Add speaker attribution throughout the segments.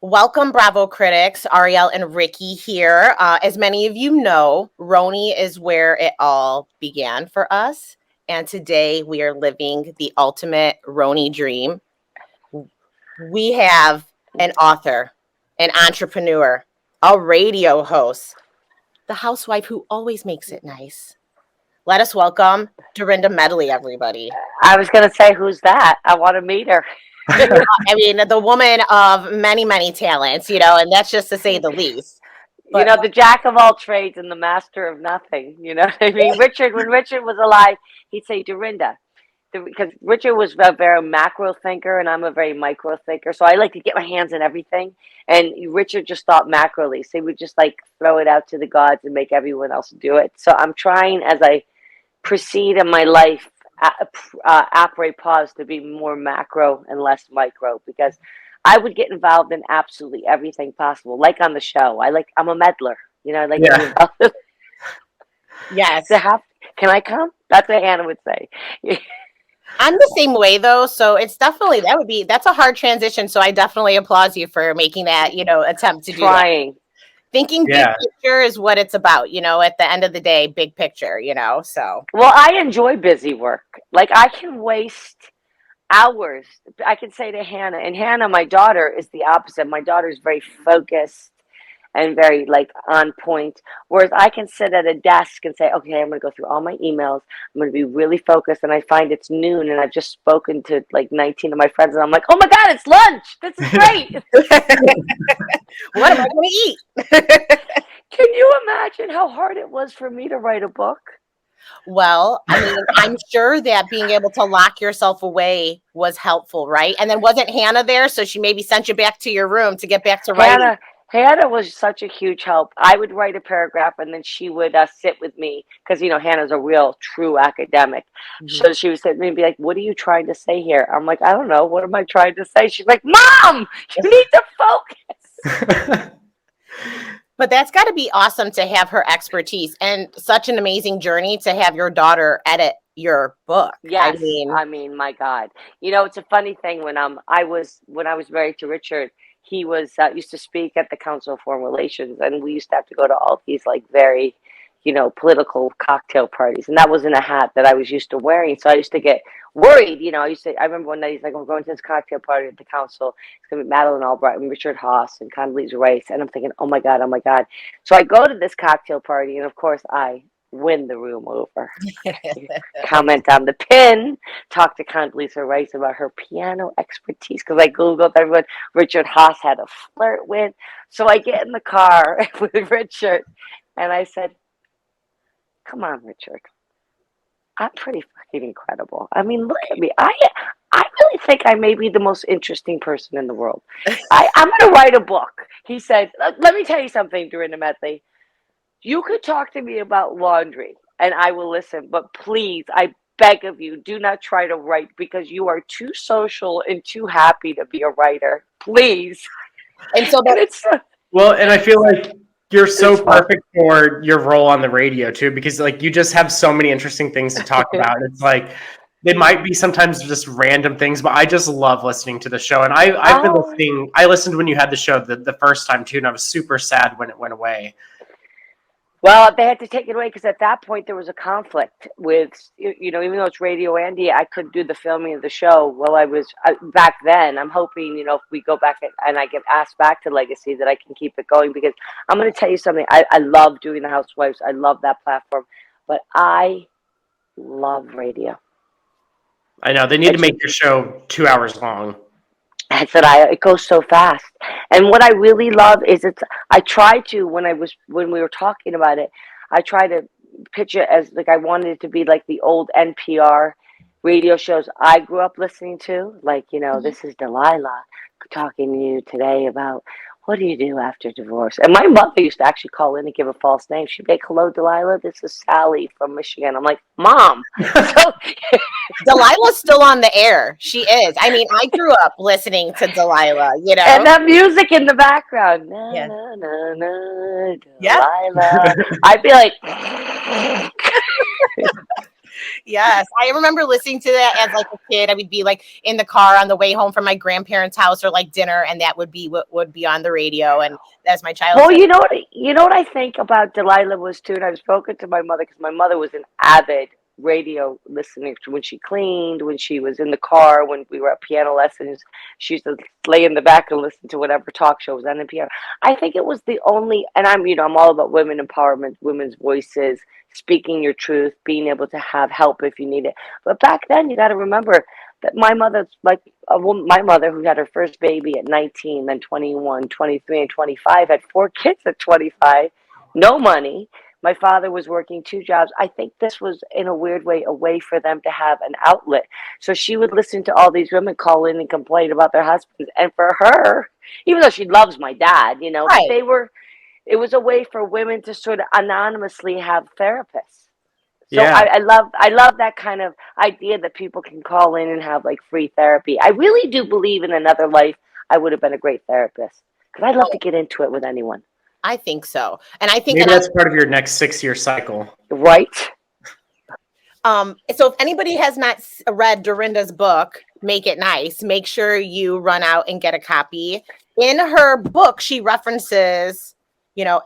Speaker 1: Welcome, Bravo critics. Ariel and Ricky here. As many of you know, RHONY is where it all began for us. And today we are living the ultimate RHONY dream. We have an author, an entrepreneur, a radio host, the housewife who always makes it nice. Let us welcome Dorinda Medley, everybody.
Speaker 2: I was going to say, who's that? I want to meet her.
Speaker 1: I mean, the woman of many, many talents, and that's just to say the least. But
Speaker 2: The jack of all trades and the master of nothing. You know what I mean? When Richard was alive, he'd say, Dorinda, because Richard was a very macro thinker and I'm a very micro thinker. So I like to get my hands in everything. And Richard just thought macroly. So he would just like throw it out to the gods and make everyone else do it. So I'm trying as I proceed in my life, operate pause to be more macro and less micro because I would get involved in absolutely everything possible. Like on the show, I'm a meddler. I like to be involved.
Speaker 1: yes.
Speaker 2: Can I come? That's what Hannah would say.
Speaker 1: I'm the same way though, so it's definitely that's a hard transition. So I definitely applaud you for making that, attempt to do that. Thinking big picture is what it's about, at the end of the day, big picture, so.
Speaker 2: Well, I enjoy busy work. Like I can waste hours. I can say to Hannah, and Hannah, my daughter, is the opposite. My daughter is very focused and very like on point. Whereas I can sit at a desk and say, okay, I'm going to go through all my emails. I'm going to be really focused. And I find it's noon and I've just spoken to like 19 of my friends. And I'm like, oh my God, it's lunch. This is great.
Speaker 1: What am I going to eat?
Speaker 2: Can you imagine how hard it was for me to write a book?
Speaker 1: Well, I mean, I'm sure that being able to lock yourself away was helpful, right? And then wasn't Hannah there? So she maybe sent you back to your room to get back to writing.
Speaker 2: Hannah was such a huge help. I would write a paragraph and then she would sit with me because, Hannah's a real true academic. Mm-hmm. So she would sit with me and be like, what are you trying to say here? I'm like, I don't know. What am I trying to say? She's like, Mom, you need to focus.
Speaker 1: But that's got to be awesome to have her expertise and such an amazing journey to have your daughter edit your book.
Speaker 2: Yes, I mean, my God. It's a funny thing when I was married to Richard, he was used to speak at the Council of Foreign Relations, and we used to have to go to all these like very, political cocktail parties, and that wasn't a hat that I was used to wearing. So I used to get worried. I remember one night he's like, "We're going to this cocktail party at the council. It's gonna be Madeleine Albright and Richard Haas and Condoleezza Rice," and I'm thinking, "Oh my God, oh my God!" So I go to this cocktail party, and of course I win the room over. Comment on the pin, talk to Condoleezza Rice about her piano expertise because I Googled everyone Richard Haas had a flirt with. So I get in the car with Richard and I said, come on, Richard. I'm pretty fucking incredible. I mean, look at me. I really think I may be the most interesting person in the world. I'm going to write a book. He said, let me tell you something, Dorinda Medley. You could talk to me about laundry and I will listen, but please, I beg of you, do not try to write because you are too social and too happy to be a writer. Please.
Speaker 1: And so
Speaker 3: and I feel like you're so perfect for your role on the radio too, because like you just have so many interesting things to talk about. It's like it might be sometimes just random things, but I just love listening to the show. And I've been listening. I listened when you had the show the first time too, and I was super sad when it went away.
Speaker 2: Well, they had to take it away because at that point there was a conflict with, even though it's Radio Andy, I couldn't do the filming of the show while I was back then. I'm hoping, if we go back and I get asked back to Legacy that I can keep it going because I'm going to tell you something. I love doing the Housewives. I love that platform, but I love radio.
Speaker 3: I know they need to make your show 2 hours long.
Speaker 2: That's what it goes so fast. And what I really love is I try to, when we were talking about it, I try to pitch it as like I wanted it to be like the old NPR radio shows I grew up listening to. Like, this is Delilah talking to you today about what do you do after divorce? And my mother used to actually call in and give a false name. She'd be like, hello, Delilah, this is Sally from Michigan. I'm like, Mom. So,
Speaker 1: Delilah's still on the air. She is. I mean, I grew up listening to Delilah,
Speaker 2: And that music in the background. Na, na, na, na, Delilah. I'd be like...
Speaker 1: Yes, I remember listening to that as like a kid. I would be like in the car on the way home from my grandparents' house or like dinner, and that would be what would be on the radio, and that's my
Speaker 2: Well,
Speaker 1: childhood.
Speaker 2: you know what I think about Delilah was too, and I've spoken to my mother because my mother was an avid radio listener when she cleaned, when she was in the car, when we were at piano lessons. She used to lay in the back and listen to whatever talk show was on the piano. I think it was the only, and I'm all about women empowerment, women's voices, speaking your truth, being able to have help if you need it. But back then, you got to remember that my mother, like my mother, who had her first baby at 19, then 21, 23, and 25, had 4 kids at 25, no money. My father was working 2 jobs. I think this was, in a weird way, a way for them to have an outlet. So she would listen to all these women call in and complain about their husbands. And for her, even though she loves my dad, but
Speaker 1: Right.
Speaker 2: it was a way for women to sort of anonymously have therapists. So
Speaker 3: Yeah.
Speaker 2: I love that kind of idea that people can call in and have like free therapy. I really do believe in another life I would have been a great therapist because I'd love to get into it with anyone.
Speaker 1: I think so, and I think,
Speaker 3: Maybe that's part of your next 6-year cycle.
Speaker 2: Right?
Speaker 1: so if anybody has not read Dorinda's book, Make It Nice, make sure you run out and get a copy. In her book, she references,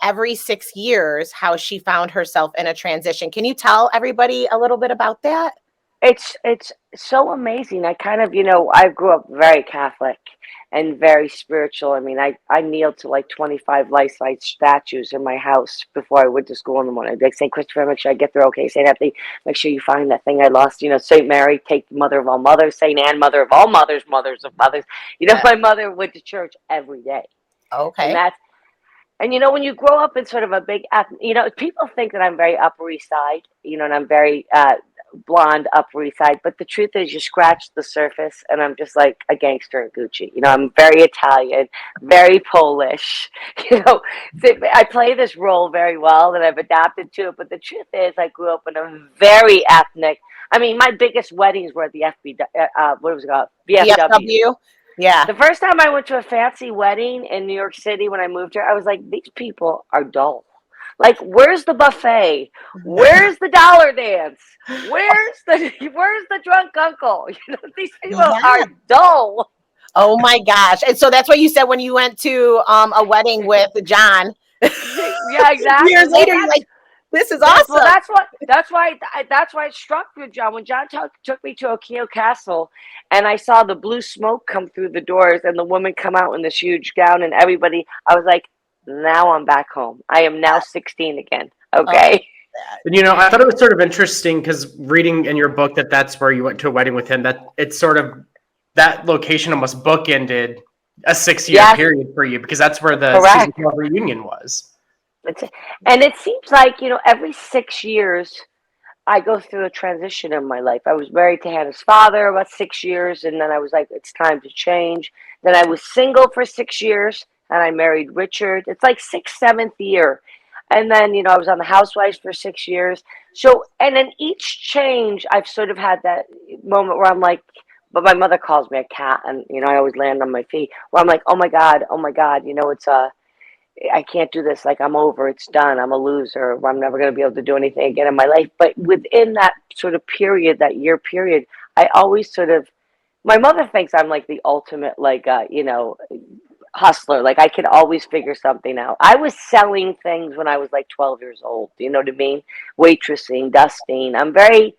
Speaker 1: every 6 years how she found herself in a transition. Can you tell everybody a little bit about that?
Speaker 2: It's so amazing. I kind of, I grew up very Catholic and very spiritual. I mean, I kneeled to like 25 life-size statues in my house before I went to school in the morning. Like St. Christopher, make sure I get there okay. St. Anthony, make sure you find that thing I lost. St. Mary, take Mother of all mothers. St. Anne, Mother of all mothers, mothers of mothers. My mother went to church every day. And
Speaker 1: Okay.
Speaker 2: when you grow up in sort of a big, people think that I'm very Upper East Side, and I'm very blonde Upper East Side. But the truth is, you scratch the surface, and I'm just like a gangster in Gucci. I'm very Italian, very Polish. I play this role very well, and I've adapted to it. But the truth is, I grew up in a very ethnic. I mean, my biggest weddings were at the what was it called? VFW.
Speaker 1: VFW. Yeah.
Speaker 2: The first time I went to a fancy wedding in New York City when I moved here, I was like, these people are dull. Like, where's the buffet? Where's the dollar dance? Where's the drunk uncle? These people are dull.
Speaker 1: Oh my gosh. And so that's what you said when you went to a wedding with John.
Speaker 2: Yeah, exactly.
Speaker 1: Years later, you're like, this is awesome.
Speaker 2: Well, that's why it struck me, John. When John took me to Okio Castle, and I saw the blue smoke come through the doors, and the woman come out in this huge gown, and everybody, I was like, now I'm back home. I am now 16 again. Okay.
Speaker 3: And I thought it was sort of interesting because reading in your book that's where you went to a wedding with him. That it's sort of that location almost bookended a 6-year period for you because that's where the season 12 reunion was.
Speaker 2: And it seems like, every 6 years I go through a transition in my life. I was married to Hannah's father about 6 years, and then I was like, it's time to change. Then I was single for 6 years, and I married Richard. It's like 6th, 7th year. And then, I was on the Housewives for 6 years. So, and in each change, I've sort of had that moment where I'm like, but my mother calls me a cat, and, I always land on my feet, where I'm like, oh my God, it's I can't do this. Like, I'm over. It's done. I'm a loser. I'm never going to be able to do anything again in my life. But within that sort of period, that year period, I always sort of, my mother thinks I'm like the ultimate, like, hustler. Like, I can always figure something out. I was selling things when I was like 12 years old. You know what I mean? Waitressing, dusting. I'm very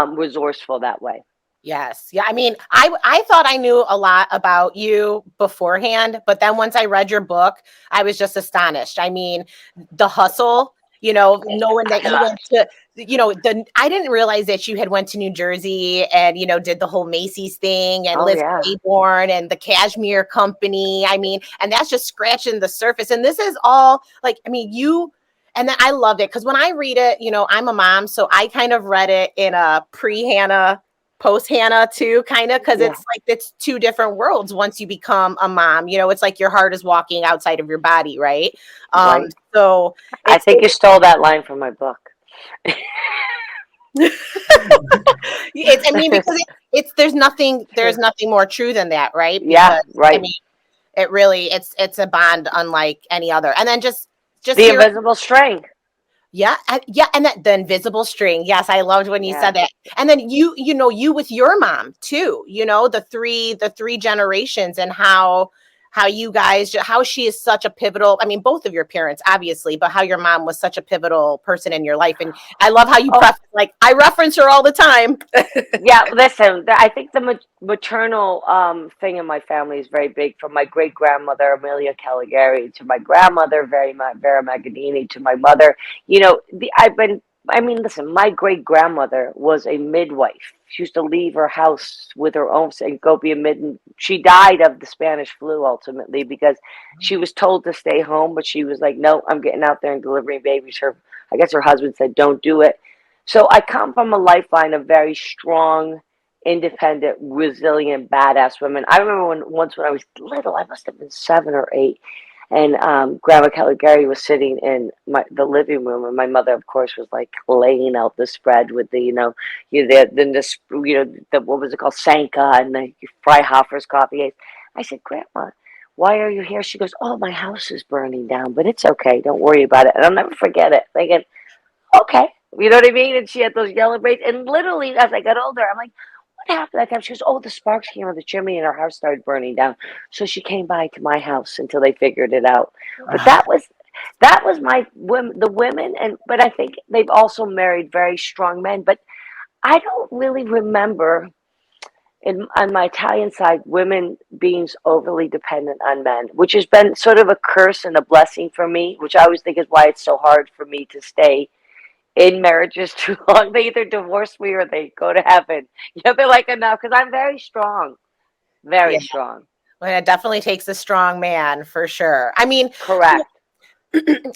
Speaker 2: resourceful that way.
Speaker 1: Yes. Yeah. I mean, I thought I knew a lot about you beforehand, but then once I read your book, I was just astonished. I mean, the hustle, knowing that you went to, I didn't realize that you had went to New Jersey and, did the whole Macy's thing and Liz Claiborne and the Cashmere Company. I mean, and that's just scratching the surface. And this is all like, I mean, and then I loved it because when I read it, I'm a mom, so I kind of read it in a pre-Hannah, post-Hannah too, kind of, because it's like it's two different worlds once you become a mom. It's like your heart is walking outside of your body, right?
Speaker 2: Right.
Speaker 1: So
Speaker 2: I think you stole that line from my book.
Speaker 1: Because there's nothing more true than that, right?
Speaker 2: Because, right.
Speaker 1: I mean, it really it's a bond unlike any other. And then just
Speaker 2: the invisible string.
Speaker 1: Yeah, yeah, and that the invisible string. Yes, I loved when you
Speaker 2: Yeah.
Speaker 1: said that. And then you with your mom too. The three generations and how you guys how she is such a pivotal. I mean, both of your parents obviously, but how your mom was such a pivotal person in your life. And I love how you
Speaker 2: Oh,
Speaker 1: preface like I reference her all the time.
Speaker 2: yeah, listen, I think the maternal thing in my family is very big. From my great grandmother Amelia Caligari to my grandmother Vera Magadini to my mother. I mean, listen, my great grandmother was a midwife. She used to leave her house with her own and go be a mid. She died of the Spanish flu ultimately because she was told to stay home, but she was like, "No, I'm getting out there and delivering babies." I guess her husband said, "Don't do it." So I come from a lifeline of very strong, independent, resilient, badass women. I remember once when I was little, I must have been 7 or 8, and Grandma Caligari was sitting in the living room, and my mother, of course, was like laying out the spread with the what was it called, Sanka and the Freihoffer's coffee. I said, "Grandma, why are you here?" She goes, "Oh, my house is burning down, but it's okay. Don't worry about it." And I'll never forget it. Thinking, okay. You know what I mean? And she had those yellow braids. And literally, as I got older, I'm like, what happened that time? She goes, oh, the sparks came on the chimney and our house started burning down. So she came by to my house until they figured it out. But that was my women, the women. But I think they've also married very strong men. But I don't really remember on my Italian side, women being overly dependent on men, which has been sort of a curse and a blessing for me, which I always think is why it's so hard for me to stay in marriages too long. They either divorce me or they go to heaven. They're like, enough, because I'm very strong,
Speaker 1: Yeah.
Speaker 2: very strong.
Speaker 1: Well, it definitely takes a strong man for sure. I mean,
Speaker 2: Correct.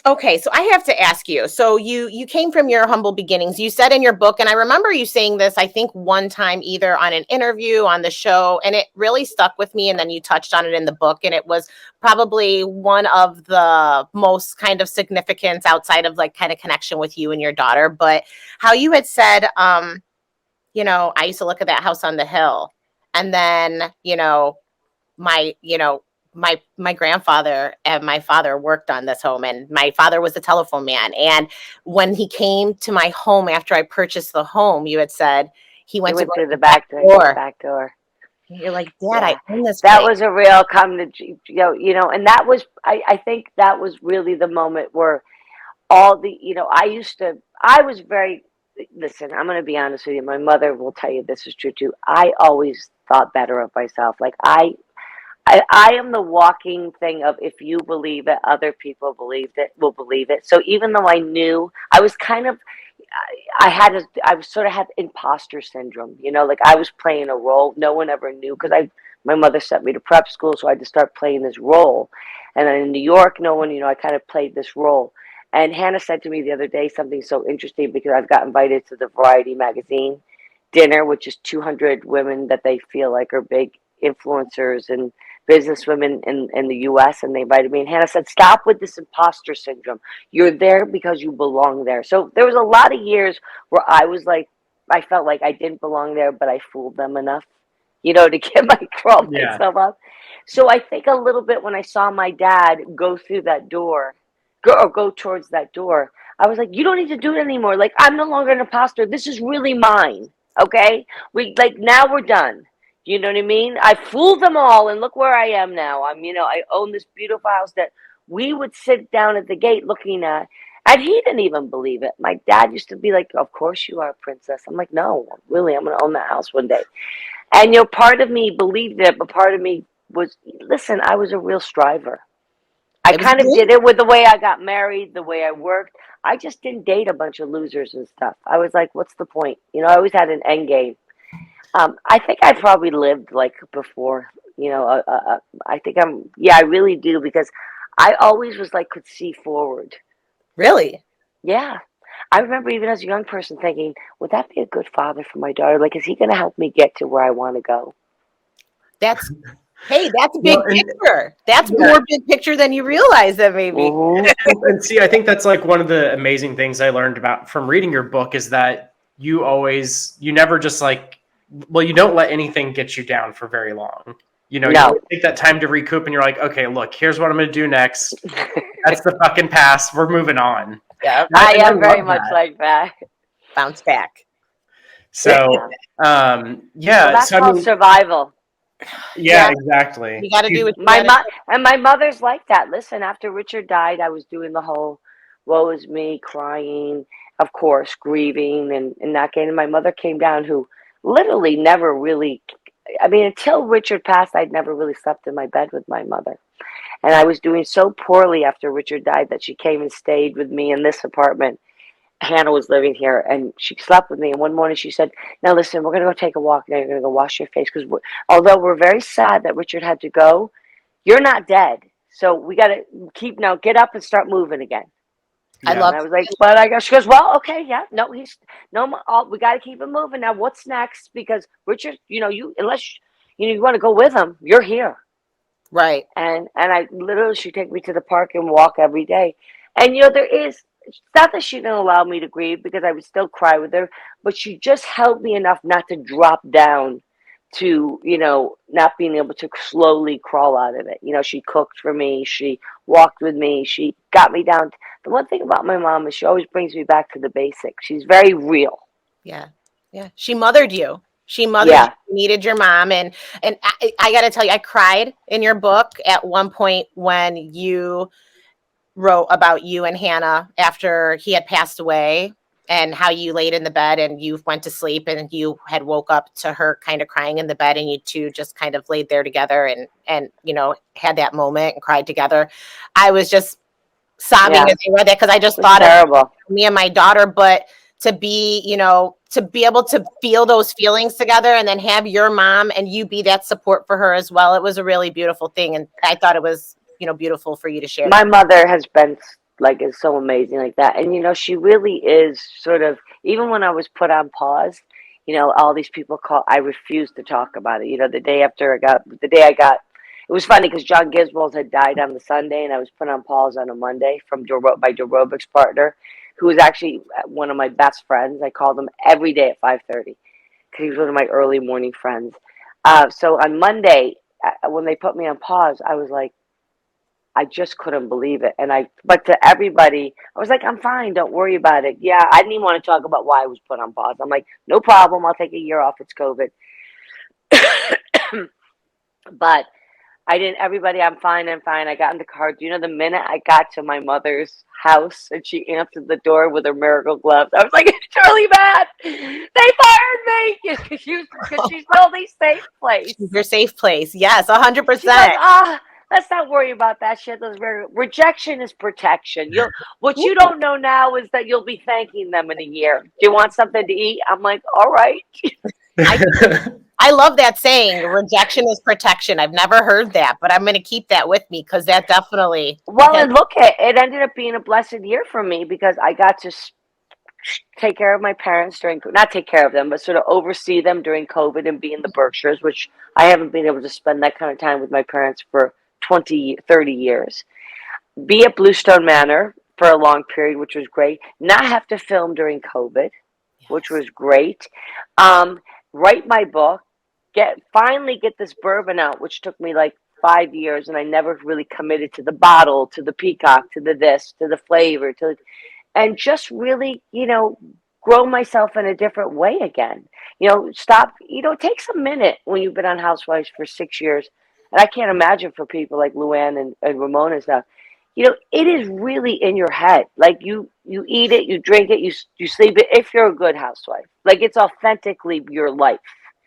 Speaker 1: okay, so I have to ask you. So you came from your humble beginnings. You said in your book, and I remember you saying this, I think one time either on an interview on the show, and it really stuck with me. And then you touched on it in the book, and it was probably one of the most kind of significance outside of like kind of connection with you and your daughter. But how you had said, I used to look at that house on the hill, and then my my grandfather and my father worked on this home, and my father was a telephone man, and when he came to my home after I purchased the home, you had said he
Speaker 2: They
Speaker 1: went to
Speaker 2: went
Speaker 1: go
Speaker 2: through
Speaker 1: to
Speaker 2: the
Speaker 1: the back door.
Speaker 2: back door.
Speaker 1: You're like, Dad, I
Speaker 2: Yeah,
Speaker 1: own this
Speaker 2: that
Speaker 1: place.
Speaker 2: was a real come to and that was I think that was really the moment where all the I was very listen. I'm going to be honest with you. My mother will tell you this is true too. I always thought better of myself. Like I am the walking thing of if you believe it, other people will believe it. So even though I knew, I was kind of, I was sort of had imposter syndrome. Like I was playing a role no one ever knew because my mother sent me to prep school, so I had to start playing this role. And then in New York, no one, I kind of played this role. And Hannah said to me the other day something so interesting because I've got invited to the Variety magazine dinner, which is 200 women that they feel like are big influencers and businesswomen in the US, and they invited me. And Hannah said, stop with this imposter syndrome. You're there because you belong there. So there was a lot of years where I was like, I felt like I didn't belong there, but I fooled them enough, to get crawl
Speaker 3: Yeah.
Speaker 2: myself up. So I think a little bit when I saw my dad go through that door, go towards that door, I was like, you don't need to do it anymore. Like, I'm no longer an imposter. This is really mine. Okay? Now we're done. You know what I mean? I fooled them all, and look where I am now. I own this beautiful house that we would sit down at the gate looking at, and he didn't even believe it. My dad used to be like, "Of course you are, princess." I'm like, "No, really, I'm going to own that house one day." And part of me believed it, but part of me was, listen, I was a real striver. I
Speaker 1: It was
Speaker 2: kind of
Speaker 1: me.
Speaker 2: did it with the way I got married, the way I worked. I just didn't date a bunch of losers and stuff. I was like, what's the point? I always had an end game. I think I probably lived like before, I think I really do because I always was like, could see forward.
Speaker 1: Really?
Speaker 2: Yeah. I remember even as a young person thinking, would that be a good father for my daughter? Like, is he going to help me get to where I want to go?
Speaker 1: That's Hey, that's
Speaker 3: Well,
Speaker 1: big picture. That's
Speaker 3: yeah,
Speaker 1: more big picture than you realize that maybe.
Speaker 2: Mm-hmm.
Speaker 3: and see, I think that's like one of the amazing things I learned about from reading your book is that you never just like, well, you don't let anything get you down for very long. You
Speaker 2: No.
Speaker 3: always take that time to recoup and you're like, okay, look, here's what I'm going to do next. That's the fucking past. We're moving on.
Speaker 1: Yeah,
Speaker 2: I
Speaker 3: And I
Speaker 2: am very
Speaker 3: love
Speaker 2: much
Speaker 3: that.
Speaker 2: like that.
Speaker 1: bounce back.
Speaker 3: So,
Speaker 2: Yeah.
Speaker 3: um,
Speaker 2: Well,
Speaker 3: yeah.
Speaker 2: that's
Speaker 3: So I
Speaker 2: called
Speaker 3: mean,
Speaker 2: survival.
Speaker 3: yeah,
Speaker 1: Yeah,
Speaker 3: exactly.
Speaker 1: you got to do
Speaker 3: She's
Speaker 1: what you got to do.
Speaker 2: My mother's like that. Listen, after Richard died, I was doing the whole woe is me, crying, of course, grieving and not getting. My mother came down, who literally never really. I mean, until Richard passed, I'd never really slept in my bed with my mother. And I was doing so poorly after Richard died that she came and stayed with me in this apartment. Hannah was living here, and she slept with me. And one morning she said, "Now listen, we're going to go take a walk. Now you're going to go wash your face because although we're very sad that Richard had to go, you're not dead. So we got to keep now. Get up and start moving again."
Speaker 1: I
Speaker 3: yeah.
Speaker 2: And
Speaker 1: love
Speaker 2: I was like, "But I guess." She goes, "Well, okay, yeah, no, he's no. We got to keep him moving now. What's next? Because Richard, you unless you want to go with him, you're here."
Speaker 1: right.
Speaker 2: And I literally she'd take me to the park and walk every day. And there is it's not that she didn't allow me to grieve because I would still cry with her, but she just helped me enough not to drop down to, not being able to slowly crawl out of it. She cooked for me, she walked with me, she got me down. The one thing about my mom is she always brings me back to the basics. She's very real.
Speaker 1: Yeah. Yeah. She mothered you. She mothered you.
Speaker 2: Yeah.
Speaker 1: You needed your mom. And I got to tell you, I cried in your book at one point when you wrote about you and Hannah after he had passed away and how you laid in the bed and you went to sleep and you had woke up to her kind of crying in the bed and you two just kind of laid there together and had that moment and cried together. I was just sobbing
Speaker 2: Yeah.
Speaker 1: as I read that because I
Speaker 2: It
Speaker 1: just
Speaker 2: was
Speaker 1: thought of
Speaker 2: terrible.
Speaker 1: me and my daughter, but to be able to feel those feelings together and then have your mom and you be that support for her as well. It was a really beautiful thing. And I thought it was, beautiful for you to share
Speaker 2: My
Speaker 1: that.
Speaker 2: mother has been is so amazing like that, and she really is sort of, even when I was put on pause, all these people call, I refused to talk about it. The day I got, it was funny because John Giswold had died on the Sunday and I was put on pause on a Monday from my aerobics partner, who was actually one of my best friends. I called him every day at 5:30 because he was one of my early morning friends. So on Monday, when they put me on pause, I was like, I just couldn't believe it. But to everybody, I was like, I'm fine. Don't worry about it. Yeah, I didn't even want to talk about why I was put on pause. I'm like, no problem. I'll take a year off. It's COVID. But I didn't, everybody, I'm fine. I'm fine. I got in the car. Do you know the minute I got to my mother's house and she answered the door with her miracle gloves, I was like, it's really bad. They fired me because she's the only safe place.
Speaker 1: Your safe place. Yes,
Speaker 2: She goes,
Speaker 1: 100%.
Speaker 2: let's not worry about that shit. Rejection is protection. What you don't know now is that you'll be thanking them in a year. Do you want something to eat? I'm like, all right.
Speaker 1: I, I love that saying, rejection is protection. I've never heard that, but I'm going to keep that with me because that definitely
Speaker 2: Well,
Speaker 1: has,
Speaker 2: and look, it ended up being a blessed year for me because I got to take care of my parents not take care of them, but sort of oversee them during COVID and be in the Berkshires, which I haven't been able to spend that kind of time with my parents for 20, 30 years. Be at Bluestone Manor for a long period, which was great. Not have to film during COVID, which
Speaker 1: yes,
Speaker 2: was great. Um, Write my book, finally get this bourbon out, which took me like 5 years, and I never really committed to the bottle, to the peacock, to the this, to the flavor, and just really, grow myself in a different way again. Stop. It takes a minute when you've been on Housewives for 6 years, and I can't imagine for people like Luann and Ramona and stuff. It is really in your head. Like you eat it, you drink it, you sleep it. If you're a good housewife, like it's authentically your life.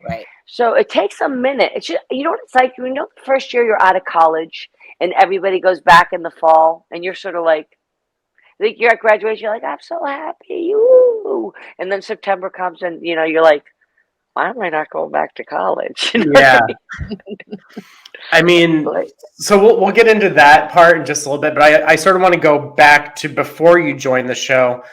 Speaker 1: right.
Speaker 2: So it takes a minute. It's just, what it's like. The first year you're out of college and everybody goes back in the fall, and you're sort of like you're at graduation. You're like, I'm so happy, woo! And then September comes, and you're like, why am I not going back to college?
Speaker 3: Yeah. I mean,
Speaker 2: Like,
Speaker 3: so we'll get into that part in just a little bit, but I sort of want to go back to before you joined the show.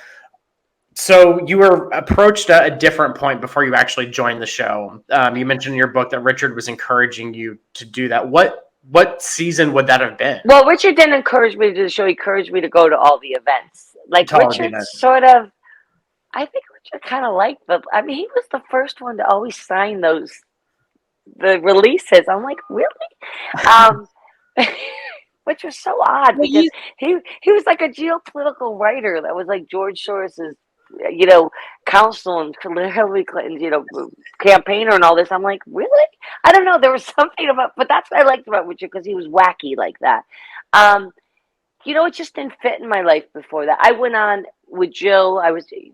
Speaker 3: So you were approached at a different point before you actually joined the show. You mentioned in your book that Richard was encouraging you to do that. What season would that have been?
Speaker 2: well, Richard didn't encourage me to do the show. He encouraged me to go to all the events. Like
Speaker 3: To all of the
Speaker 2: Richard
Speaker 3: events.
Speaker 2: sort of, I think Richard kind of liked he was the first one to always sign the releases. I'm like, really? Um, which was so odd
Speaker 1: Well,
Speaker 2: because he was like a geopolitical writer that was like George Soros's, you know, counsel and Hillary Clinton's, you know, campaigner and all this. I'm like, really? I don't know. There was something about, but that's what I liked about Richard because he was wacky like that. Um, you know, it just didn't fit in my life before that. I went on with Jill.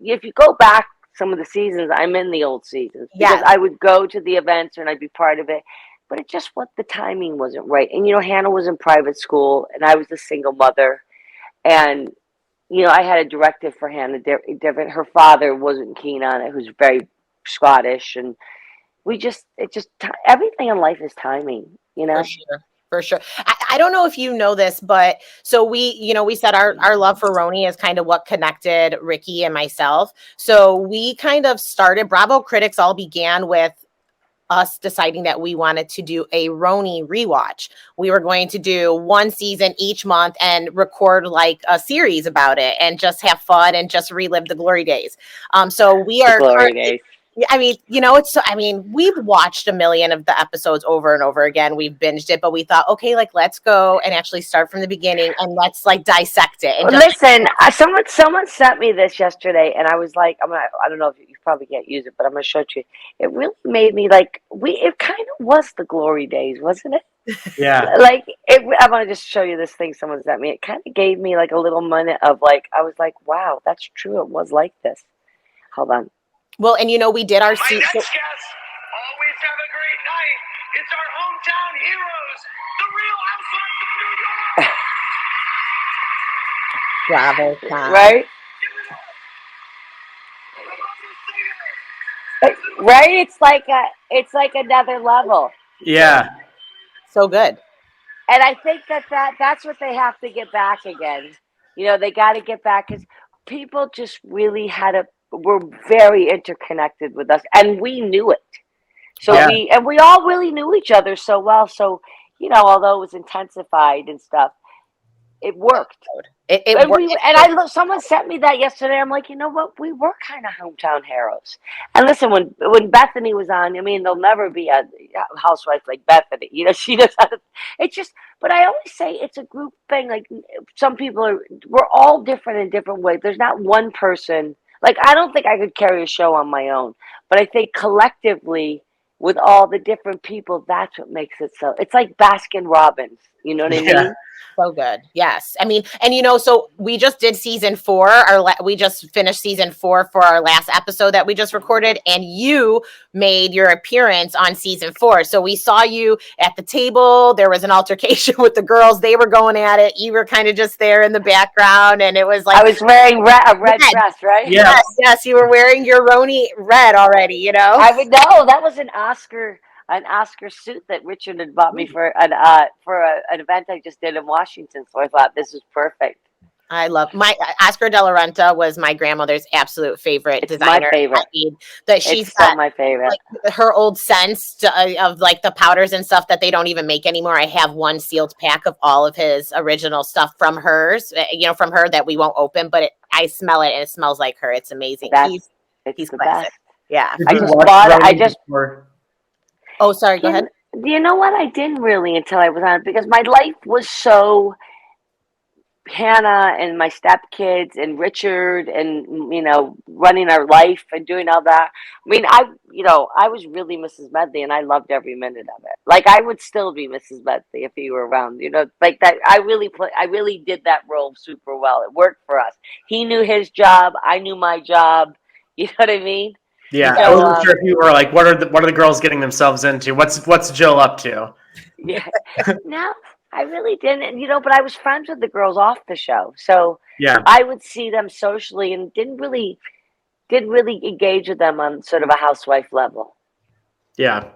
Speaker 2: If you go back some of the seasons, I'm in the old seasons because
Speaker 1: yes.
Speaker 2: I would go to the events and I'd be part of it. But it just what the timing wasn't right. And you know, Hannah was in private school and I was a single mother. And you know, I had a directive for Hannah different. Her father wasn't keen on it, who's very Scottish, and everything in life is timing, you
Speaker 1: For
Speaker 2: know.
Speaker 1: sure. For sure. I don't know if you know this, but so we said our love for RHONY is kind of what connected Ricky and myself. So we kind of started, Bravo Critics all began with us deciding that we wanted to do a RHONY rewatch. We were going to do one season each month and record like a series about it and just have fun and just relive the glory days. So we
Speaker 2: The
Speaker 1: are
Speaker 2: glory
Speaker 1: currently,
Speaker 2: days.
Speaker 1: I mean, you know, we've watched a million of the episodes over and over again. We've binged it, but we thought, okay, like let's go and actually start from the beginning and let's like dissect it and just
Speaker 2: Listen, someone sent me this yesterday, and I was like, I don't know if you probably can't use it, but I'm gonna show it to you. It really made me like it kind of was the glory days, wasn't it?
Speaker 3: Yeah.
Speaker 2: Like I want to just show you this thing someone sent me. It kind of gave me like a little minute of like I was like, wow, that's true. It was like this. Hold on.
Speaker 1: well, and you know, we did our
Speaker 4: My next guest, always have a great night. It's our hometown heroes, the Real Housewives of New York.
Speaker 1: Bravo time.
Speaker 2: Right? Right? It's like another level.
Speaker 3: Yeah.
Speaker 1: So good.
Speaker 2: And I think that's what they have to get back again. You know, they got to get back because people just really were very interconnected with us, and we knew it. So
Speaker 3: Yeah.
Speaker 2: we all really knew each other so well. So you know, although it was intensified and stuff, it worked.
Speaker 1: It
Speaker 2: And
Speaker 1: worked.
Speaker 2: someone sent me that yesterday. I'm like, you know what? We were kind of hometown heroes. And listen, when Bethany was on, I mean, there'll never be a housewife like Bethany. You know, she does. It's just. But I always say it's a group thing. Like some people we're all different in different ways. There's not one person. Like I don't think I could carry a show on my own. But I think collectively, with all the different people, that's what makes it so. It's like Baskin Robbins. You know what I mean?
Speaker 1: So good. Yes. I mean, and you know, so we just did season 4. We just finished season 4 for our last episode that we just recorded, and you made your appearance on season 4. So we saw you at the table. There was an altercation with the girls. They were going at it. You were kind of just there in the background, and it was like
Speaker 2: I was wearing a red dress, right?
Speaker 3: Yeah.
Speaker 1: Yes, you were wearing your RHONY red already. You know,
Speaker 2: I would know that was an Oscar suit that Richard had bought me for an event I just did in Washington. So I thought this was perfect.
Speaker 1: I love my Oscar de la Renta was my grandmother's absolute favorite
Speaker 2: It's
Speaker 1: designer.
Speaker 2: my favorite.
Speaker 1: I mean, that she's
Speaker 2: It's still
Speaker 1: got
Speaker 2: my favorite.
Speaker 1: like her old scents of like the powders and stuff that they don't even make anymore. I have one sealed pack of all of his original stuff from hers, you know, from her that we won't open, but I smell it and it smells like her. It's amazing.
Speaker 2: It's
Speaker 1: He's
Speaker 2: the
Speaker 1: classic.
Speaker 2: best.
Speaker 1: Yeah.
Speaker 3: Did
Speaker 2: I
Speaker 3: you
Speaker 2: just
Speaker 3: watch
Speaker 2: bought it.
Speaker 3: RHONY before?
Speaker 1: Oh, sorry. Go ahead.
Speaker 2: Do you know what? I didn't really until I was on it because my life was so Hannah and my stepkids and Richard and you know running our life and doing all that. I mean, I was really Mrs. Medley and I loved every minute of it. Like I would still be Mrs. Medley if he were around. You know, like that. I really did that role super well. It worked for us. He knew his job. I knew my job. You know what I mean?
Speaker 3: Yeah.
Speaker 2: So,
Speaker 3: I wasn't sure if you were like, what are the girls getting themselves into? What's Jill up to?
Speaker 2: Yeah. No, I really didn't. You know, but I was friends with the girls off the show, so
Speaker 3: Yeah.
Speaker 2: I would see them socially and didn't really engage with them on sort of a housewife level.
Speaker 3: Yeah.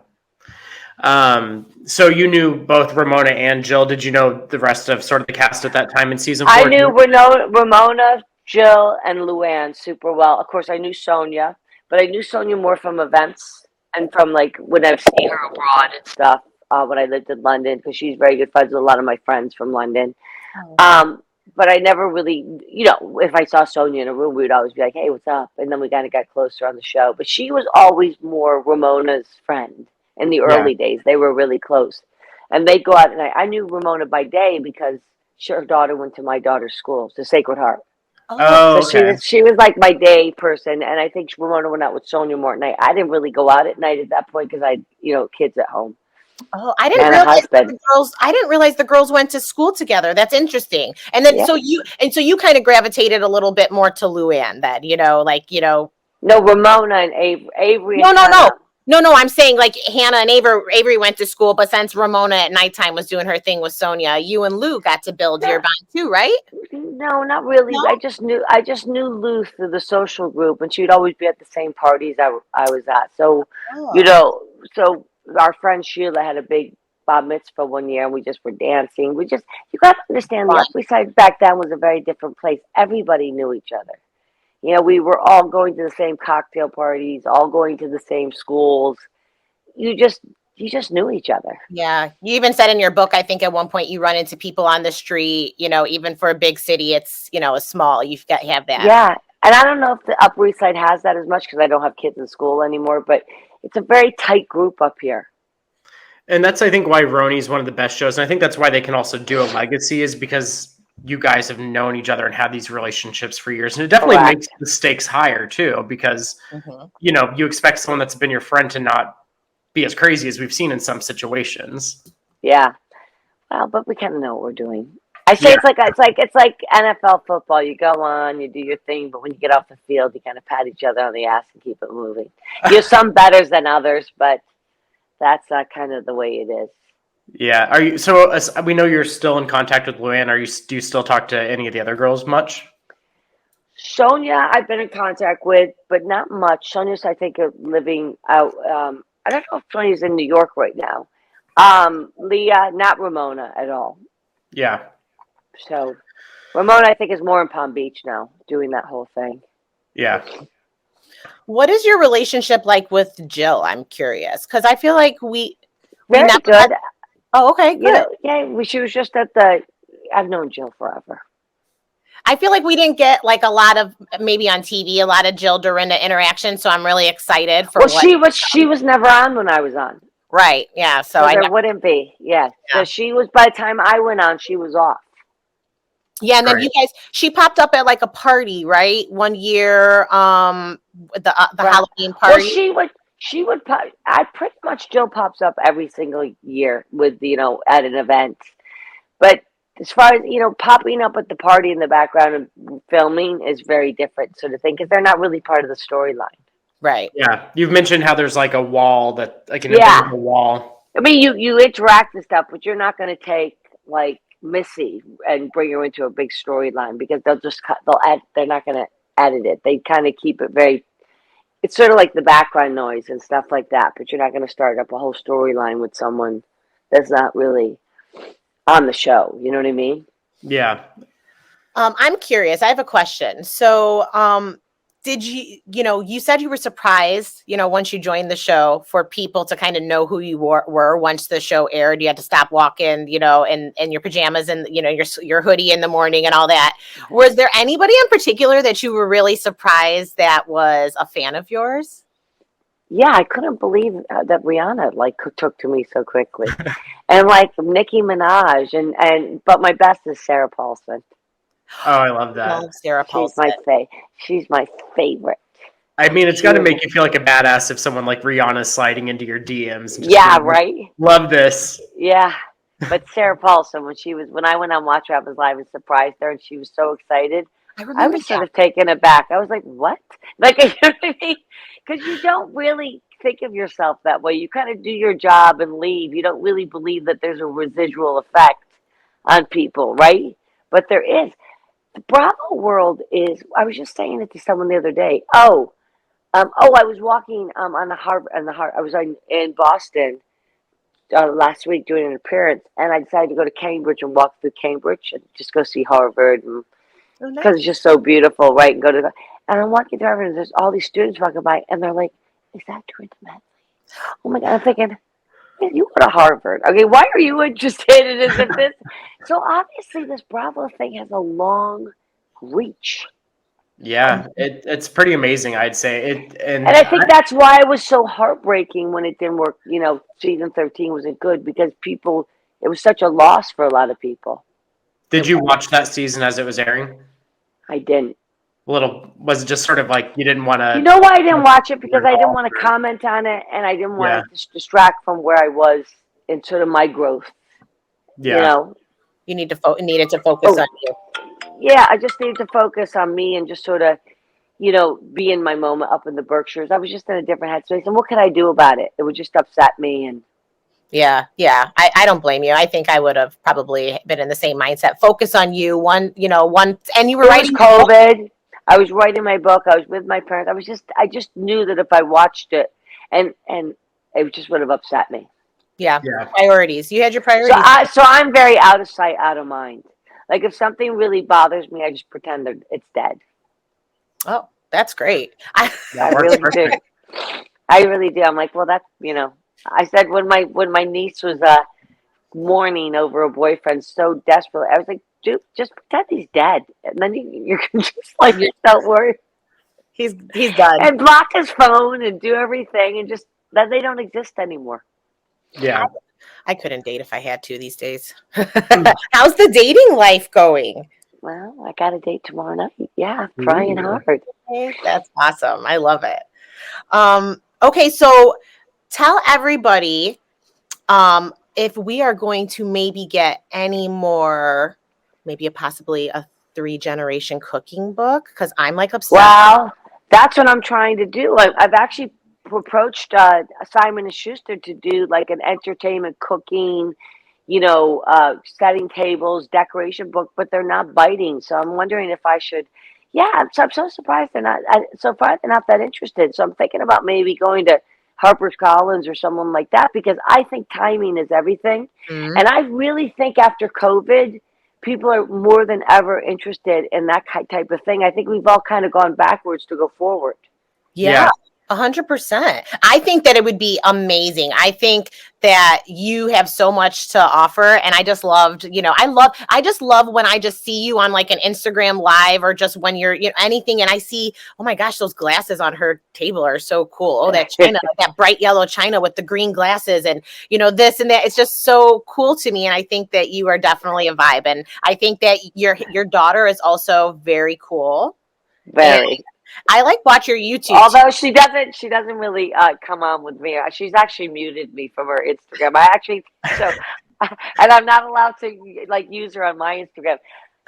Speaker 3: So you knew both Ramona and Jill. Did you know the rest of sort of the cast at that time in season 4?
Speaker 2: I knew Ramona, Jill, and Luann super well. Of course, I knew Sonia, but I knew Sonia more from events and from like when I've seen her abroad and stuff. When I lived in London, because she's very good friends with a lot of my friends from London. But I never really, you know, if I saw Sonia in a room, we would always be like, "Hey, what's up?" And then we kind of got closer on the show. But she was always more Ramona's friend in the early days. They were really close. and they'd go out at night. I knew Ramona by day because her daughter went to my daughter's school, the Sacred Heart.
Speaker 3: Oh,
Speaker 2: So
Speaker 3: okay.
Speaker 2: she was like my day person, and I think Ramona went out with Sonia more at night. I didn't really go out at night at that point because I, kids at home
Speaker 1: Oh, I didn't
Speaker 2: and a
Speaker 1: realize
Speaker 2: husband.
Speaker 1: I didn't realize the girls went to school together. That's interesting. And then
Speaker 2: Yeah.
Speaker 1: so you kind of gravitated a little bit more to Luann then,
Speaker 2: No, Ramona and Avery
Speaker 1: No,
Speaker 2: and
Speaker 1: no, no.
Speaker 2: Hannah.
Speaker 1: No, I'm saying like Hannah and Avery went to school, but since Ramona at nighttime was doing her thing with Sonia, you and Lou got to build your bond too, right?
Speaker 2: No, not really.
Speaker 1: No?
Speaker 2: I just knew Lou through the social group, and she would always be at the same parties I was at. So,
Speaker 1: Oh.
Speaker 2: so our friend Sheila had a big bar mitzvah one year, and we just were dancing. You got to understand, the
Speaker 1: Fun.
Speaker 2: Upper East Side back then was a very different place. Everybody knew each other. We were all going to the same cocktail parties, all going to the same schools. You just knew each other.
Speaker 1: Yeah. You even said in your book, I think at one point you run into people on the street, even for a big city, it's, a small, you've got to have that.
Speaker 2: Yeah. And I don't know if the Upper East Side has that as much because I don't have kids in school anymore, but it's a very tight group up here.
Speaker 3: And that's, I think, why RHONY is one of the best shows. And I think that's why they can also do a legacy, is because you guys have known each other and had these relationships for years. And it definitely
Speaker 2: Correct.
Speaker 3: makes the stakes higher, too, because, you expect someone that's been your friend to not be as crazy as we've seen in some situations.
Speaker 2: Yeah. Well, but we kind of know what we're doing. I say it's like NFL football. You go on, you do your thing, but when you get off the field, you kind of pat each other on the ass and keep it moving. You're some better than others, but that's kind of the way it is.
Speaker 3: Yeah. Are you? So we know you're still in contact with Luann. Do you still talk to any of the other girls much?
Speaker 2: Sonia, I've been in contact with, but not much. Sonia's, I think, living out. I don't know if Sonia's in New York right now. Leah, not Ramona at all.
Speaker 3: Yeah.
Speaker 2: So Ramona, I think, is more in Palm Beach now, doing that whole thing.
Speaker 3: Yeah.
Speaker 1: What is your relationship like with Jill? I'm curious because I feel like we
Speaker 2: Very
Speaker 1: never
Speaker 2: good.
Speaker 1: Oh, okay, good.
Speaker 2: She was just at the. I've known Jill forever.
Speaker 1: I feel like we didn't get like a lot of, maybe on TV, a lot of Jill Dorinda interaction. So I'm really excited for
Speaker 2: she was never on when I was on.
Speaker 1: Right. Yeah. So
Speaker 2: there wouldn't be. Yeah. So she was, by the time I went on, she was off.
Speaker 1: Yeah. And then she popped up at like a party, right? One year, the Halloween party.
Speaker 2: Well, she would I pretty much Jill pops up every single year with, at an event. But as far as, popping up at the party in the background and filming is very different sort of thing, because they're not really part of the storyline.
Speaker 1: Right.
Speaker 3: Yeah. You've mentioned how there's like a wall like an invisible wall.
Speaker 2: I mean, you interact and stuff, but you're not going to take like Missy and bring her into a big storyline, because they're not going to edit it. They kind of keep it very, it's sort of like the background noise and stuff like that, but you're not going to start up a whole storyline with someone that's not really on the show. You know what I mean?
Speaker 3: Yeah.
Speaker 1: I'm curious. I have a question. So, did you said you were surprised, once you joined the show, for people to kind of know who you were once the show aired. You had to stop walking, in your pajamas and, your hoodie in the morning and all that. Was there anybody in particular that you were really surprised that was a fan of yours?
Speaker 2: Yeah, I couldn't believe that Rihanna took to me so quickly. And like Nicki Minaj but my best is Sarah Paulson.
Speaker 3: Oh, I love that.
Speaker 1: Love Sarah Paulson.
Speaker 2: She's my favorite.
Speaker 3: I mean, it's got to make you feel like a badass if someone like Rihanna's sliding into your DMs.
Speaker 2: Yeah, right?
Speaker 3: Love this.
Speaker 2: Yeah. But Sarah Paulson, when I went on Watch What Happens Live and surprised her and she was so excited, I was sort of taken aback. I was like, what? Like, you know what I mean? Because you don't really think of yourself that way. You kind of do your job and leave. You don't really believe that there's a residual effect on people, right? But there is. The Bravo world is, I was just saying it to someone the other day. I was walking I was in Boston last week doing an appearance, and I decided to go to Cambridge and walk through Cambridge and just go see Harvard, because it's just so beautiful, right? And and I'm walking through Harvard, and there's all these students walking by, and they're like, "Is that Dorinda Medley?" Oh my God! I'm thinking, man, you go to Harvard. Okay, why are you interested in this? So obviously, this Bravo thing has a long reach.
Speaker 3: Yeah, it's pretty amazing, I'd say. And
Speaker 2: I think that's why it was so heartbreaking when it didn't work. Season 13 wasn't good, because people it was such a loss for a lot of people.
Speaker 3: Did you watch that season as it was airing?
Speaker 2: I didn't.
Speaker 3: Was it just sort of like you didn't want
Speaker 2: You
Speaker 3: to?
Speaker 2: know why I didn't watch it? Because I didn't want to comment on it, and I didn't want to distract from where I was in sort of my growth.
Speaker 3: Yeah.
Speaker 2: You know?
Speaker 1: You needed to focus on you.
Speaker 2: Yeah, I just needed to focus on me and just sort of, you know, be in my moment up in the Berkshires. I was just in a different headspace, and what could I do about it? It would just upset me. And
Speaker 1: Yeah. I don't blame you. I think I would have probably been in the same mindset. Focus on you. And you were
Speaker 2: it was
Speaker 1: writing.
Speaker 2: COVID. I was writing my book. I was with my parents. I just knew that if I watched it, and it just would have upset me.
Speaker 1: Yeah. Priorities. You had your priorities.
Speaker 2: So I'm very out of sight, out of mind. Like if something really bothers me, I just pretend that it's dead.
Speaker 1: Oh, that's great.
Speaker 2: I really do. I really do. I'm like, well, that's, you know, I said when my niece was mourning over a boyfriend so desperately, I was like, dude, just pretend he's dead, and then you can just like don't worry.
Speaker 1: He's done.
Speaker 2: And block his phone and do everything, and just that they don't exist anymore.
Speaker 3: Yeah.
Speaker 1: I couldn't date if I had to these days. How's the dating life going?
Speaker 2: Well, I got a date tomorrow night. Yeah, trying hard.
Speaker 1: That's awesome. I love it. Okay, so tell everybody if we are going to maybe get any more, maybe possibly a 3-generation cooking book, because I'm like obsessed.
Speaker 2: Well, that's what I'm trying to do. I've actually approached Simon and Schuster to do like an entertainment cooking, you know, setting tables, decoration book, but they're not biting. So I'm wondering if I should. Yeah, I'm so surprised they're not. So far, they're not that interested. So I'm thinking about maybe going to HarperCollins or someone like that, because I think timing is everything.
Speaker 1: Mm-hmm.
Speaker 2: And I really think after COVID, people are more than ever interested in that type of thing. I think we've all kind of gone backwards to go forward.
Speaker 1: Yeah. 100%. I think that it would be amazing. I think that you have so much to offer. And I just loved, I just love when I just see you on like an Instagram live, or just when you're, anything. And I see, oh my gosh, those glasses on her table are so cool. Oh, that china, that bright yellow china with the green glasses, and, this and that. It's just so cool to me. And I think that you are definitely a vibe. And I think that your daughter is also very cool.
Speaker 2: Very.
Speaker 1: And I watch your YouTube.
Speaker 2: Although she doesn't really come on with me. She's actually muted me from her Instagram. And I'm not allowed to use her on my Instagram.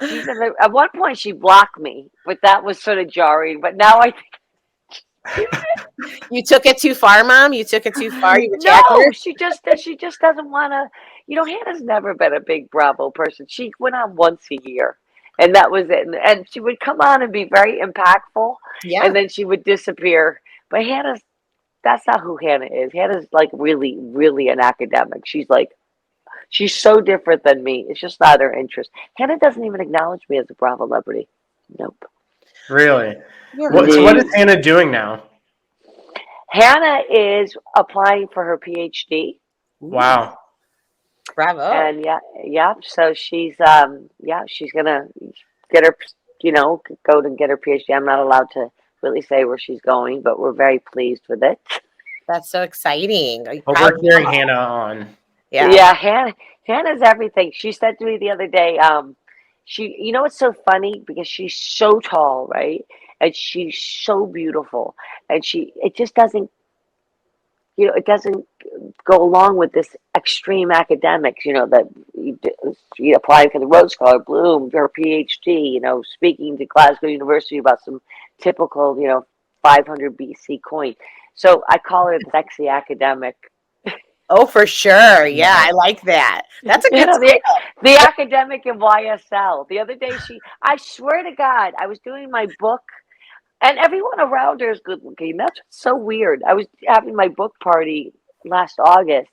Speaker 2: She said at one point she blocked me, but that was sort of jarring. But now I think
Speaker 1: you took it too far, Mom. You took it too far.
Speaker 2: No, she just doesn't want to. Hannah's never been a big Bravo person. She went on once a year. And that was it. And she would come on and be very impactful.
Speaker 1: Yeah.
Speaker 2: And then she would disappear. But that's not who Hannah is. Hannah's really, really an academic. She's so different than me. It's just not her interest. Hannah doesn't even acknowledge me as a Bravo celebrity. Nope.
Speaker 3: Really? So what is Hannah doing now?
Speaker 2: Hannah is applying for her PhD.
Speaker 3: Wow.
Speaker 2: Bravo. And so she's gonna get her, go to get her PhD. I'm not allowed to really say where she's going, but we're very pleased with it.
Speaker 1: That's so exciting.
Speaker 3: We're cheering Hannah on.
Speaker 2: Yeah, Hannah's everything. She said to me the other day, it's so funny because she's so tall, right? And she's so beautiful, and it just doesn't, it doesn't go along with this extreme academics, that you applying for the Rhodes Scholar, Bloom, her PhD, speaking to Glasgow University about some typical, 500 BC coin. So I call her the sexy academic.
Speaker 1: Oh, for sure. Yeah, I like that. That's a good
Speaker 2: the academic in YSL. The other day, I swear to God, I was doing my book. And everyone around her is good looking. That's so weird. I was having my book party last August,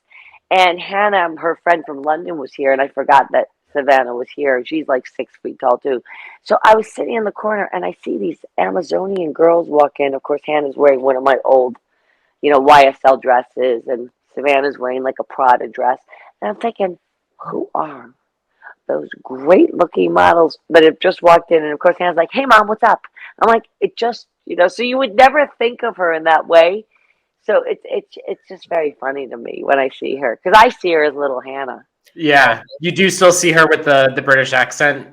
Speaker 2: and Hannah, her friend from London, was here, and I forgot that Savannah was here. She's 6 feet tall, too. So I was sitting in the corner, and I see these Amazonian girls walk in. Of course, Hannah's wearing one of my old, YSL dresses, and Savannah's wearing a Prada dress. And I'm thinking, who are those great looking models that have just walked in? And of course Hannah's like, hey Mom, what's up? I'm like, it just, so you would never think of her in that way. So it's just very funny to me when I see her, because I see her as little Hannah.
Speaker 3: Yeah, you do still see her with the British accent.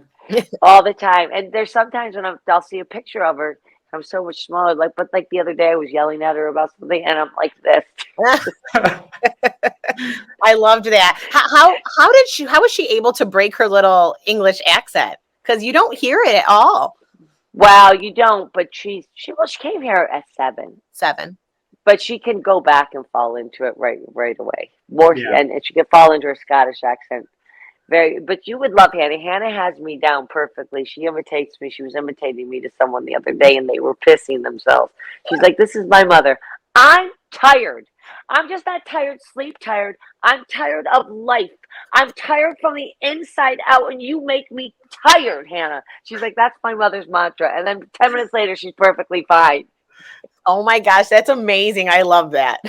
Speaker 2: all the time. And there's sometimes when I'll see a picture of her. I'm so much smaller. But like the other day, I was yelling at her about something, and I'm like this.
Speaker 1: I loved that. How was she able to break her little English accent? Because you don't hear it at all.
Speaker 2: Well, you don't, but she came here at 7,
Speaker 1: 7.
Speaker 2: but she can go back and fall into it right away. More
Speaker 3: Yeah.
Speaker 2: and she can fall into her Scottish accent. Very, but you would love Hannah. Hannah has me down perfectly. She imitates me. She was imitating me to someone the other day, and they were pissing themselves. She's like, "This is my mother. I'm tired. I'm just not tired, sleep tired. I'm tired of life. I'm tired from the inside out, and you make me tired, Hannah." She's like, "That's my mother's mantra." And then 10 minutes later, she's perfectly fine.
Speaker 1: Oh my gosh, that's amazing. I love that.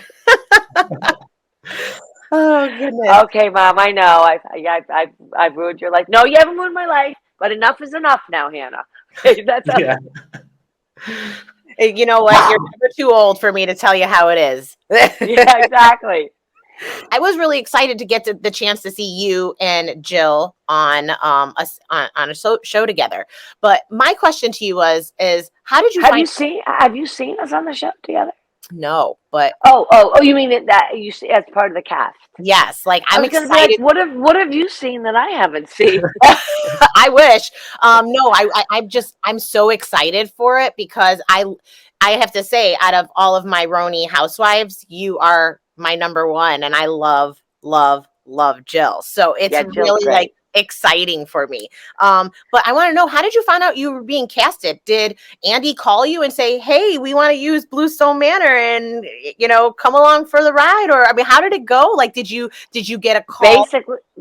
Speaker 1: Oh goodness.
Speaker 2: Okay, Mom, I know. I've ruined your life. No, you haven't ruined my life, but enough is enough now, Hannah. Okay, that's
Speaker 3: Yeah.
Speaker 1: You know what? You're never too old for me to tell you how it is.
Speaker 2: yeah, exactly.
Speaker 1: I was really excited to get the chance to see you and Jill on on a show together. But my question to you is how did you
Speaker 2: Have
Speaker 1: find?
Speaker 2: you seen us on the show together?
Speaker 1: No, but
Speaker 2: Oh! You mean that you see as part of the cast?
Speaker 1: yes, like
Speaker 2: I
Speaker 1: I'm
Speaker 2: was gonna be like,
Speaker 1: excited.
Speaker 2: what have you seen that I haven't seen?
Speaker 1: I wish. No, I'm so excited for it because I have to say, out of all of my RHONY housewives, you are my number one, and I love Jill. So it's
Speaker 2: Yeah, Jill's
Speaker 1: really like
Speaker 2: great.
Speaker 1: exciting for me. But I want to know, how did you find out you were being casted? Did Andy call you and say, "Hey, we want to use Bluestone Manor and come along for the ride"? Or I mean, how did it go? Like, did you get a call?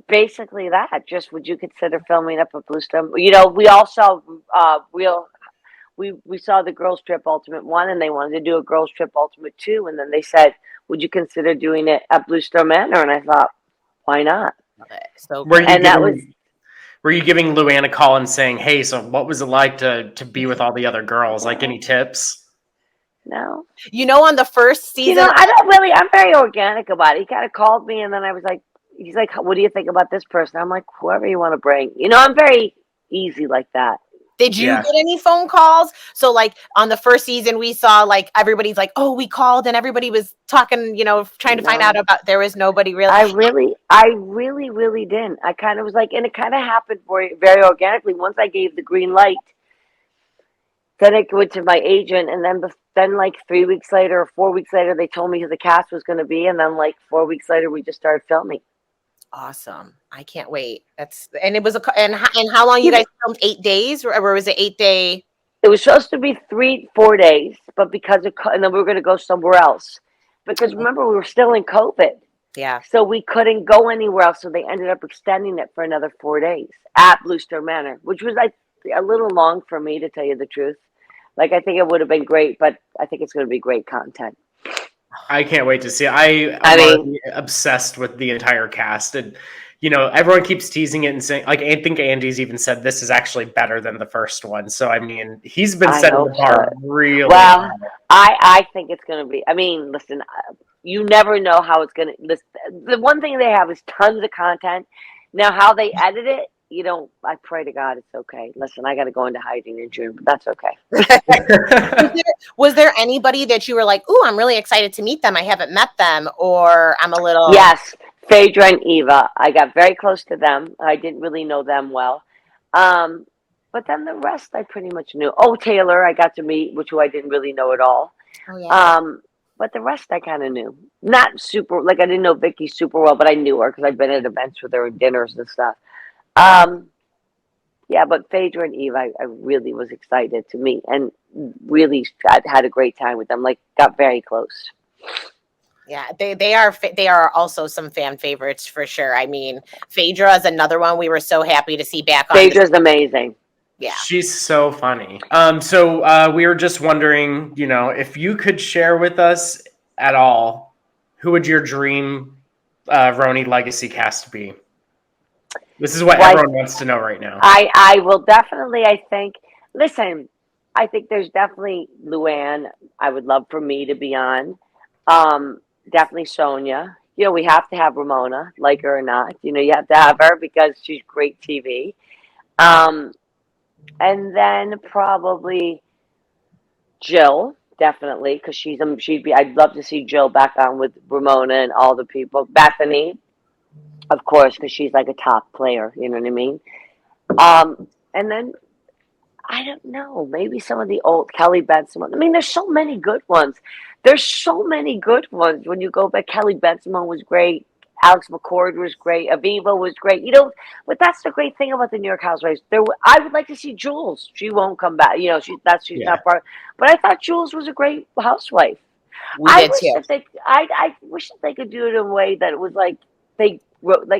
Speaker 2: Basically that. Just would you consider filming up at Bluestone? You know, we all saw we saw the Girls Trip Ultimate 1, and they wanted to do a Girls Trip Ultimate 2, and then they said, "Would you consider doing it at Bluestone Manor?" And I thought, why not?
Speaker 1: Love it. So
Speaker 3: Were
Speaker 1: good.
Speaker 3: you
Speaker 2: And that was
Speaker 3: giving Were you giving Luann a call and saying, "Hey, so what was it like to be with all the other girls? Like any tips?"
Speaker 2: no.
Speaker 1: On the first
Speaker 2: You
Speaker 1: season,
Speaker 2: know, I don't really. I'm very organic about it. He kind of called me, and then I was like, he's like, "What do you think about this person?" I'm like, "Whoever you want to bring." You know, I'm very easy like that.
Speaker 1: did you
Speaker 3: Yeah.
Speaker 1: get any phone calls? So like on the first season, we saw like everybody's like, "Oh, we called," and everybody was talking, trying to find out
Speaker 2: No,
Speaker 1: about. There was nobody really.
Speaker 2: I really didn't. I kind of was like, and it kind of happened very organically. Once I gave the green light, then it went to my agent, and then like 3 weeks later or 4 weeks later, they told me who the cast was going to be, and then like 4 weeks later, we just started filming.
Speaker 1: Awesome! I can't wait. And it was and how long you
Speaker 2: You
Speaker 1: guys
Speaker 2: know,
Speaker 1: filmed? 8 days, or was it 8 day?
Speaker 2: it was supposed to be 4 days, but because of and then we were going to go somewhere else because remember we were still in COVID,
Speaker 1: Yeah.
Speaker 2: so we couldn't go anywhere else. So they ended up extending it for another 4 days at Bluestone Manor, which was like a little long for me to tell you the truth. Like I think it would have been great, but I think it's going to be great content.
Speaker 3: I can't wait to see it. I'm
Speaker 2: I mean,
Speaker 3: already obsessed with the entire cast, and everyone keeps teasing it and saying, like, I think Andy's even said this is actually better than the first one. So I mean, he's been
Speaker 2: I
Speaker 3: setting the
Speaker 2: hope so.
Speaker 3: bar really
Speaker 2: Well,
Speaker 3: high.
Speaker 2: I think it's going to be. I mean, listen, you never know how it's going to. The one thing they have is tons of content. Now, how they edit it, I pray to God it's okay. Listen, I got to go into hiding in June, but that's okay.
Speaker 1: Was there anybody that you were like, "Ooh, I'm really excited to meet them. I haven't met them," or I'm a little.
Speaker 2: Yes, Phaedra and Eva. I got very close to them. I didn't really know them well. Um, but then the rest I pretty much knew. Oh, Taylor, I got to meet, who I didn't really know at all.
Speaker 1: Oh yeah.
Speaker 2: But the rest I kind of knew. Not super, like I didn't know Vicky super well, but I knew her because I'd been at events with her and dinners and stuff. Yeah, but Phaedra and Eve, I really was excited to meet and really had a great time with them. Like, got very close.
Speaker 1: Yeah, they are also some fan favorites for sure. I mean, Phaedra is another one we were so happy to see back on.
Speaker 2: Phaedra's amazing.
Speaker 1: Yeah.
Speaker 3: She's so funny. So we were just wondering, if you could share with us at all, who would your dream RHONY Legacy cast be? This is what
Speaker 2: Well,
Speaker 3: everyone wants to know right now.
Speaker 2: I will definitely, I think, listen, I think there's definitely Luann. I would love for me to be on. Definitely Sonia. we have to have Ramona, like her or not. You have to have her because she's great TV. And then probably Jill, definitely, because she'd be. I'd love to see Jill back on with Ramona and all the people. Bethany, of course, because she's like a top player. You know what I mean? And then I don't know, maybe some of the old Kelly Benson ones. I mean, there's so many good ones. There's so many good ones. When you go back, Kelly Benson one was great. Alex McCord was great. Aviva was great. But that's the great thing about the New York Housewives. I would like to see Jules. She won't come back. She's
Speaker 3: Yeah.
Speaker 2: not part. But I thought Jules was a great housewife.
Speaker 1: We
Speaker 2: I
Speaker 1: did
Speaker 2: wish
Speaker 1: too.
Speaker 2: that I wish that they could do it in a way that it was like they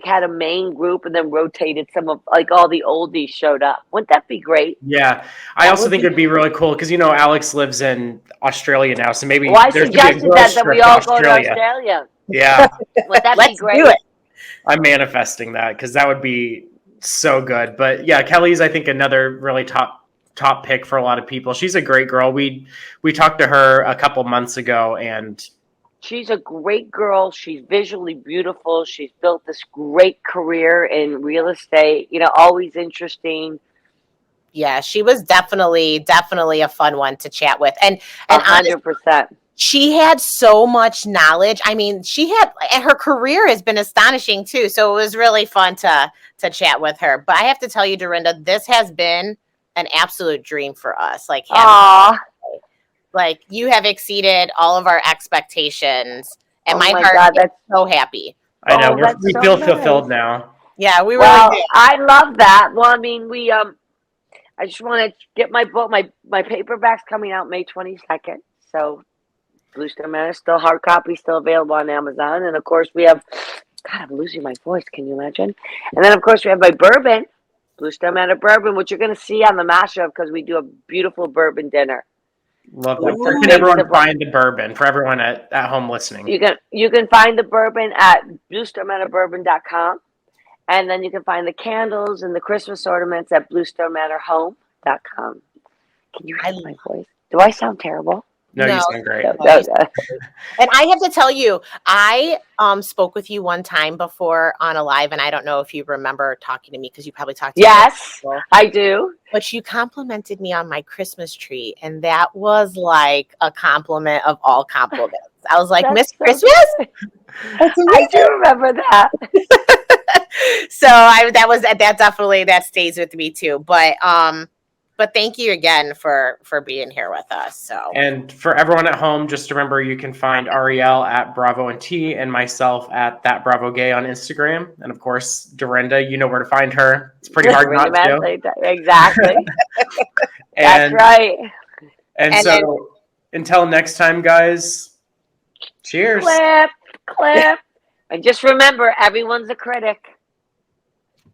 Speaker 2: had a main group and then rotated some of like all the oldies showed up. Wouldn't that be great?
Speaker 3: Yeah, I also think it'd be really cool because Alex lives in Australia now, so maybe
Speaker 2: Well, I
Speaker 3: there's gonna be a
Speaker 2: suggested
Speaker 3: girls
Speaker 2: that we
Speaker 3: trip to
Speaker 2: all go to
Speaker 3: Australia.
Speaker 2: Australia.
Speaker 3: Yeah,
Speaker 2: Would that be
Speaker 1: Let's
Speaker 2: great?
Speaker 1: do it.
Speaker 3: I'm manifesting that because that would be so good. But yeah, Kelly's I think another really top pick for a lot of people. She's a great girl. We talked to her a couple months ago, and
Speaker 2: She's a great girl. She's visually beautiful. She's built this great career in real estate. Always interesting.
Speaker 1: Yeah, she was definitely a fun one to chat with. And
Speaker 2: 100%.
Speaker 1: she had so much knowledge. I mean, and her career has been astonishing too. So it was really fun to chat with her. But I have to tell you, Dorinda, this has been an absolute dream for us. Like you have exceeded all of our expectations, and
Speaker 2: Oh
Speaker 1: my
Speaker 2: my
Speaker 1: heart
Speaker 2: God,
Speaker 1: is so happy.
Speaker 3: I know
Speaker 2: that's
Speaker 3: we
Speaker 2: so
Speaker 3: feel
Speaker 2: nice.
Speaker 3: fulfilled now.
Speaker 1: Yeah, we
Speaker 2: Well,
Speaker 1: really do.
Speaker 2: I love that. Well, I mean, I just want to get my book. My paperback's coming out May 22nd. So Bluestone Manor, still hard copy, still available on Amazon. And of course, we have. God, I'm losing my voice. Can you imagine? And then, of course, we have my bourbon, Bluestone Manor bourbon, which you're going to see on the mashup because we do a beautiful bourbon dinner.
Speaker 3: Love that.
Speaker 1: Ooh.
Speaker 3: Where can everyone find the bourbon for everyone at home listening?
Speaker 2: You can find the bourbon at bluestonemanorBourbon.com. And then you can find the candles and the Christmas ornaments at bluestonemanorhome.com. Can you hear my voice? Do I sound terrible?
Speaker 3: No, you sound great.
Speaker 1: And I have to tell you, I spoke with you one time before on a live, and I don't know if you remember talking to me because you probably talked to me.
Speaker 2: Yes, I do.
Speaker 1: But you complimented me on my Christmas tree, and that was like a compliment of all compliments. I was like, Miss Christmas?
Speaker 2: I do remember that.
Speaker 1: So that stays with me too. But thank you again for being here with us. So,
Speaker 3: and for everyone at home, just remember you can find Ariel at Bravo and T and myself at That Bravo Gay on Instagram, and of course Dorinda, you know where to find her. It's pretty hard not to.
Speaker 2: Exactly. That's right.
Speaker 3: And so until next time, guys. Cheers.
Speaker 2: Clip. And just remember, everyone's a critic.